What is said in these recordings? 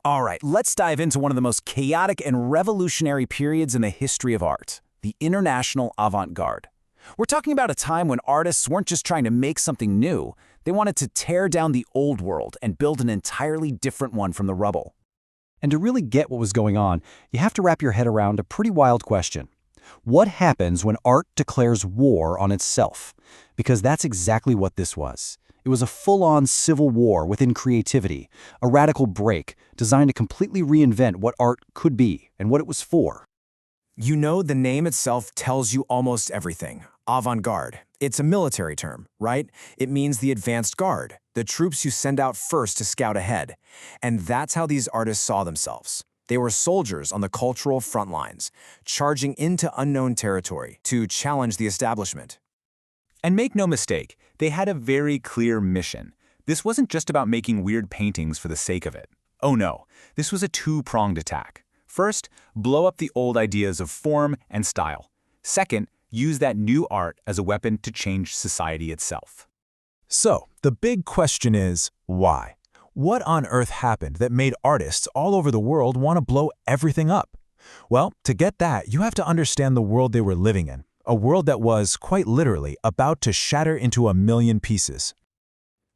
All right, let's dive into one of the most chaotic and revolutionary periods in the history of art, the International Avant-Garde. We're talking about a time when artists weren't just trying to make something new, they wanted to tear down the old world and build an entirely different one from the rubble. And to really get what was going on, you have to wrap your head around a pretty wild question. What happens when art declares war on itself? Because that's exactly what this was. It was a full-on civil war within creativity, a radical break designed to completely reinvent what art could be and what it was for. You know, the name itself tells you almost everything. Avant-garde. It's a military term, right? It means the advanced guard, the troops you send out first to scout ahead. And that's how these artists saw themselves. They were soldiers on the cultural front lines, charging into unknown territory to challenge the establishment. And make no mistake, they had a very clear mission. This wasn't just about making weird paintings for the sake of it. Oh no, this was a two-pronged attack. First, blow up the old ideas of form and style. Second, use that new art as a weapon to change society itself. So, the big question is, why? What on earth happened that made artists all over the world want to blow everything up? Well, to get that, you have to understand the world they were living in. A world that was, quite literally, about to shatter into a million pieces.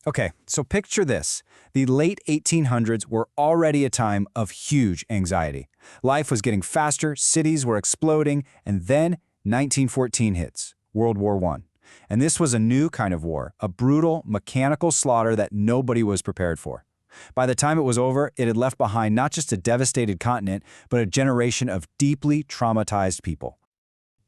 Okay, so picture this. The late 1800s were already a time of huge anxiety. Life was getting faster, cities were exploding, and then 1914 hits, World War I. And this was a new kind of war, a brutal, mechanical slaughter that nobody was prepared for. By the time it was over, it had left behind not just a devastated continent, but a generation of deeply traumatized people.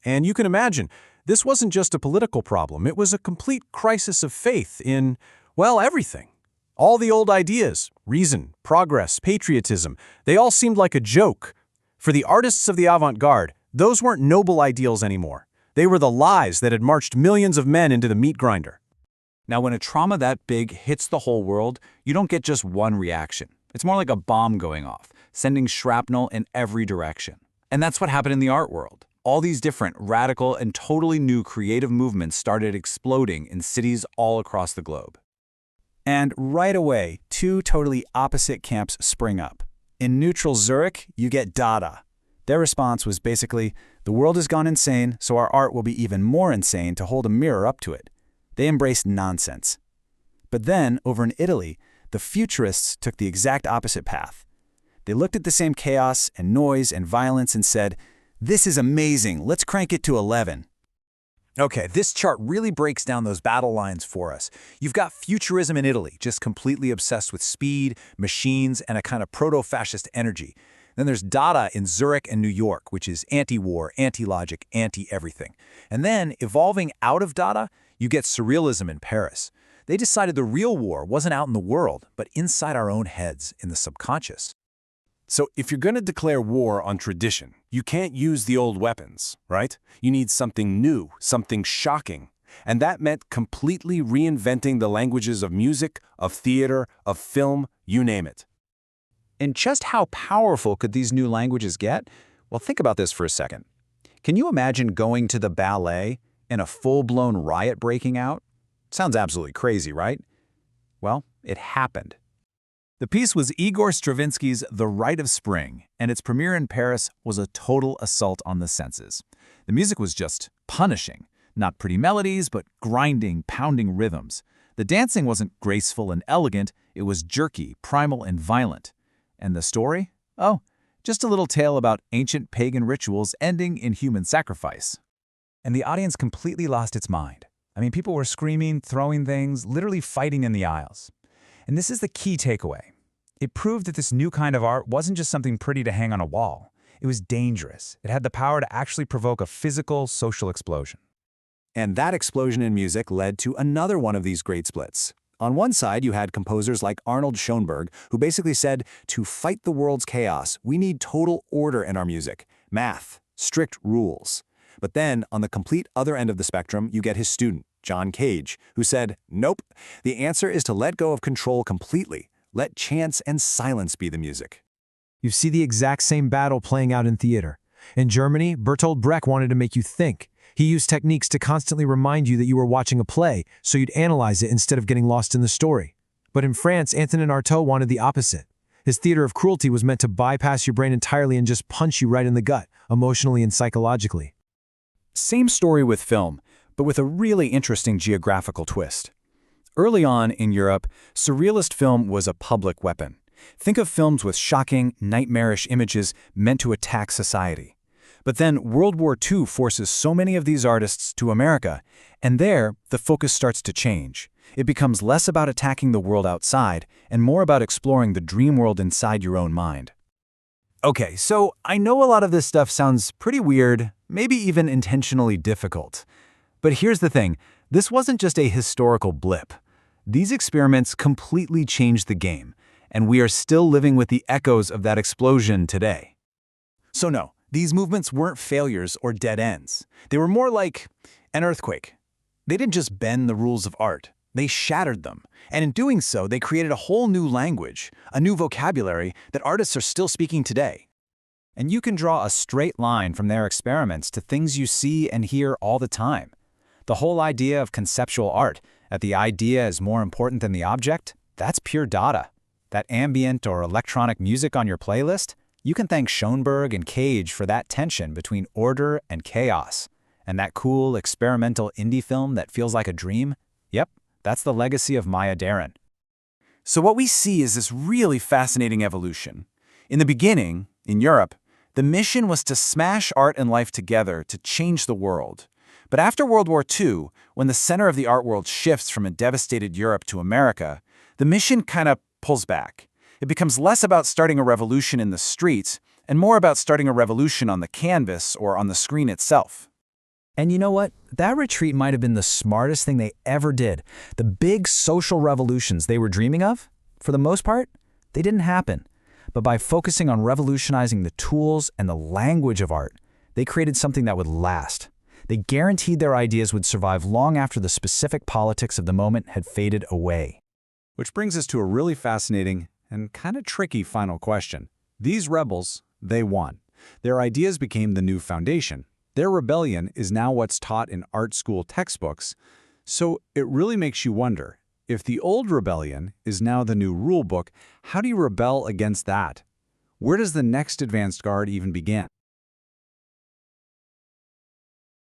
And you can imagine, this wasn't just a political problem, it was a complete crisis of faith in, well, everything. All the old ideas, reason, progress, patriotism, they all seemed like a joke. For the artists of the avant-garde, those weren't noble ideals anymore. They were the lies that had marched millions of men into the meat grinder. Now, when a trauma that big hits the whole world, you don't get just one reaction. It's more like a bomb going off, sending shrapnel in every direction. And that's what happened in the art world. All these different, radical, and totally new creative movements started exploding in cities all across the globe. And right away, two totally opposite camps spring up. In neutral Zurich, you get Dada. Their response was basically, the world has gone insane, so our art will be even more insane to hold a mirror up to it. They embraced nonsense. But then, over in Italy, the Futurists took the exact opposite path. They looked at the same chaos and noise and violence and said, "This is amazing, let's crank it to 11. Okay, this chart really breaks down those battle lines for us. You've got Futurism in Italy, just completely obsessed with speed, machines, and a kind of proto-fascist energy. Then there's Dada in Zurich and New York, which is anti-war, anti-logic, anti-everything. And then, evolving out of Dada, you get Surrealism in Paris. They decided the real war wasn't out in the world, but inside our own heads, in the subconscious. So if you're going to declare war on tradition, you can't use the old weapons, right? You need something new, something shocking. And that meant completely reinventing the languages of music, of theater, of film, you name it. And just how powerful could these new languages get? Well, think about this for a second. Can you imagine going to the ballet and a full-blown riot breaking out? Sounds absolutely crazy, right? Well, it happened. The piece was Igor Stravinsky's The Rite of Spring, and its premiere in Paris was a total assault on the senses. The music was just punishing. Not pretty melodies, but grinding, pounding rhythms. The dancing wasn't graceful and elegant, it was jerky, primal, and violent. And the story? Oh, just a little tale about ancient pagan rituals ending in human sacrifice. And the audience completely lost its mind. I mean, people were screaming, throwing things, literally fighting in the aisles. And this is the key takeaway. It proved that this new kind of art wasn't just something pretty to hang on a wall. It was dangerous. It had the power to actually provoke a physical, social explosion. And that explosion in music led to another one of these great splits. On one side, you had composers like Arnold Schoenberg, who basically said, to fight the world's chaos, we need total order in our music, math, strict rules. But then, on the complete other end of the spectrum, you get his student, John Cage, who said, nope, the answer is to let go of control completely. Let chance and silence be the music. You see the exact same battle playing out in theater. In Germany, Bertolt Brecht wanted to make you think. He used techniques to constantly remind you that you were watching a play, so you'd analyze it instead of getting lost in the story. But in France, Antonin Artaud wanted the opposite. His theater of cruelty was meant to bypass your brain entirely and just punch you right in the gut, emotionally and psychologically. Same story with film, but with a really interesting geographical twist. Early on in Europe, surrealist film was a public weapon. Think of films with shocking, nightmarish images meant to attack society. But then World War II forces so many of these artists to America, and there, the focus starts to change. It becomes less about attacking the world outside and more about exploring the dream world inside your own mind. Okay, so I know a lot of this stuff sounds pretty weird, maybe even intentionally difficult. But here's the thing, this wasn't just a historical blip. These experiments completely changed the game, and we are still living with the echoes of that explosion today. So no, these movements weren't failures or dead ends. They were more like an earthquake. They didn't just bend the rules of art. They shattered them. And in doing so, they created a whole new language, a new vocabulary that artists are still speaking today. And you can draw a straight line from their experiments to things you see and hear all the time. The whole idea of conceptual art, that the idea is more important than the object, that's pure Dada. That ambient or electronic music on your playlist, you can thank Schoenberg and Cage for that tension between order and chaos. And that cool, experimental indie film that feels like a dream, yep, that's the legacy of Maya Deren. So what we see is this really fascinating evolution. In the beginning, in Europe, the mission was to smash art and life together to change the world. But after World War II, when the center of the art world shifts from a devastated Europe to America, the mission kind of pulls back. It becomes less about starting a revolution in the streets and more about starting a revolution on the canvas or on the screen itself. And you know what? That retreat might have been the smartest thing they ever did. The big social revolutions they were dreaming of, for the most part, they didn't happen. But by focusing on revolutionizing the tools and the language of art, they created something that would last. They guaranteed their ideas would survive long after the specific politics of the moment had faded away. Which brings us to a really fascinating and kind of tricky final question. These rebels, they won. Their ideas became the new foundation. Their rebellion is now what's taught in art school textbooks. So it really makes you wonder, if the old rebellion is now the new rule book, how do you rebel against that? Where does the next advanced guard even begin?